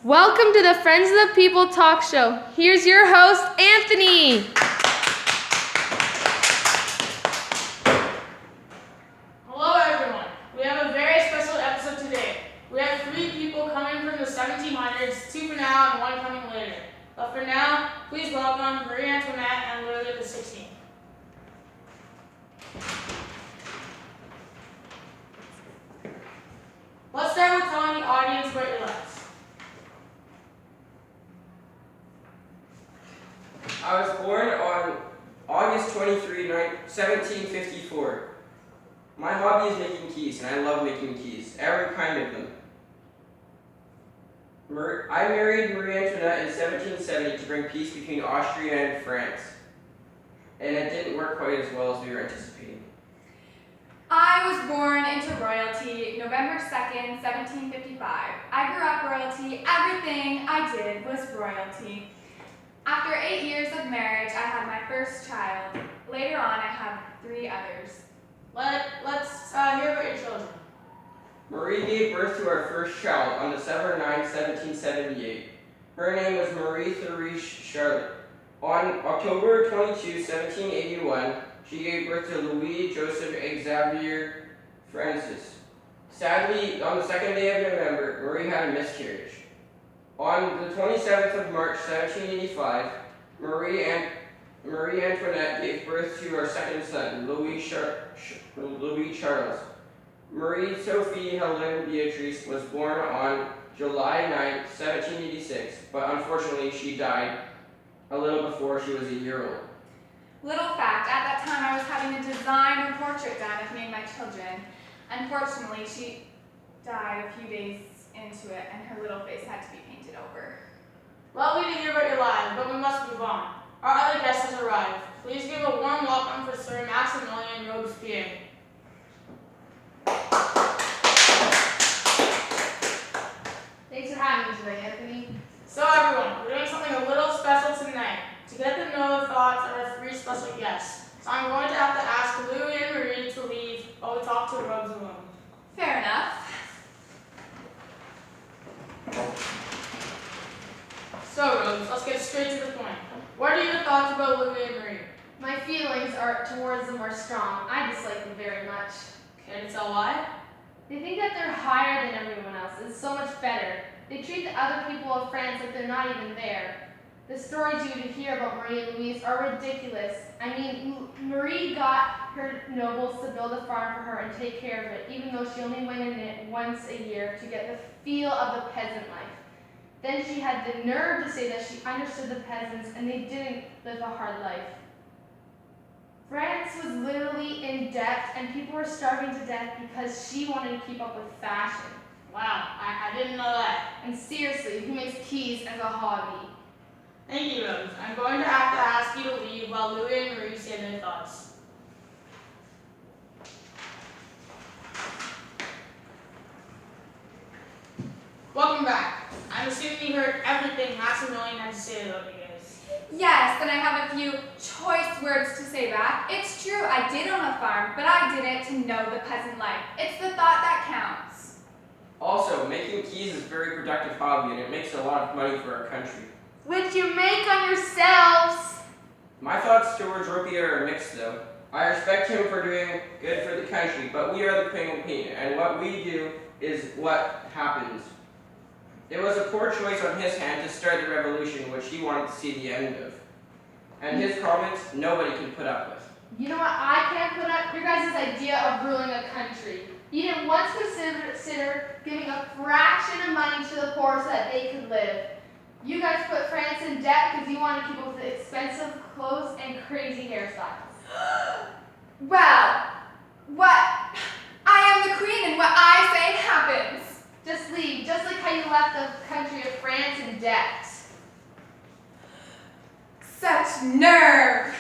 Welcome to the Friends of the People talk show. Here's your host, Anthony. Hello everyone. We have a very special episode today. We have 3 people coming from the 1700s, 2 for now and 1 coming later. But for now, please welcome Marie Antionette and Louis XVI. Let's start with telling the audience about your lives. I was born on August 23, 1754. My hobby is making keys, and I love making keys, every kind of them. I married Marie Antoinette in 1770 to bring peace between Austria and France, and it didn't work quite as well as we were anticipating. I was born into royalty November 2nd, 1755. I grew up royalty. Everything I did was royalty. After 8 years of marriage, I had my first child. Later on, I had 3 others. Let's hear about your children. Marie gave birth to our first child on December 9, 1778. Her name was Marie Therese Charlotte. On October 22, 1781, she gave birth to Louis Joseph Xavier Francis. Sadly, on the 2nd day of November, Marie had a miscarriage. On the 27th of March, 1785, Marie Antoinette gave birth to our second son, Louis Charles. Marie Sophie Helen Beatrice was born on July 9, 1786, but unfortunately she died a little before she was a year old. Little fact, at that time I was having a design or portrait done of me and my children. Unfortunately, she died a few days into it and her little face had to be painted over. Lovely to hear about your lives, but we must move on. Our other guest has arrived. Please give a warm welcome for Sir Maximilian Robespierre. Thanks for having me today, Anthony. So everyone, we're doing something a little special tonight to get to know the thoughts of our 3 special guests. So I'm going to have to ask Louis and Marie to leave while we talk to Robes alone. Fair enough. So Robes, let's get straight to the point. What are your thoughts about Louis and Marie? My feelings are towards them are strong. I dislike them very much. Can you tell why? They think that they're higher than everyone else and so much better. They treat the other people of France like they're not even there. The stories you would hear about Marie and Louise are ridiculous. I mean, Marie got her nobles to build a farm for her and take care of it, even though she only went in it once a year to get the feel of the peasant life. Then she had the nerve to say that she understood the peasants and they didn't live a hard life. France was literally in debt and people were starving to death because she wanted to keep up with fashion. Wow, I didn't know that. And seriously, who makes keys as a hobby? Thank you, Rose. I'm going to have to ask you to leave while Louis and Marie say their thoughts. Welcome back. I'm assuming you heard everything Maximilian had to say about you guys. Yes, and I have a few choice words to say back. It's true, I did own a farm, but I did it to know the peasant life. It's the thought that counts. Also, making keys is a very productive hobby, and it makes a lot of money for our country. Which you make on yourselves. My thoughts towards Robespierre are mixed, though. I respect him for doing good for the country, but we are the king and queen, and what we do is what happens. It was a poor choice on his hand to start the revolution, which he wanted to see the end of. And his comments, nobody can put up with. You know what I can't put up? Your guys' idea of ruling a country. You didn't once consider giving a fraction of money to the poor so that they could live. You guys put France in debt because you want to keep up with expensive clothes and crazy hairstyles. Well, what? I am the queen and what I say happens. Just leave, just like how you left the country of France in debt. Such nerve!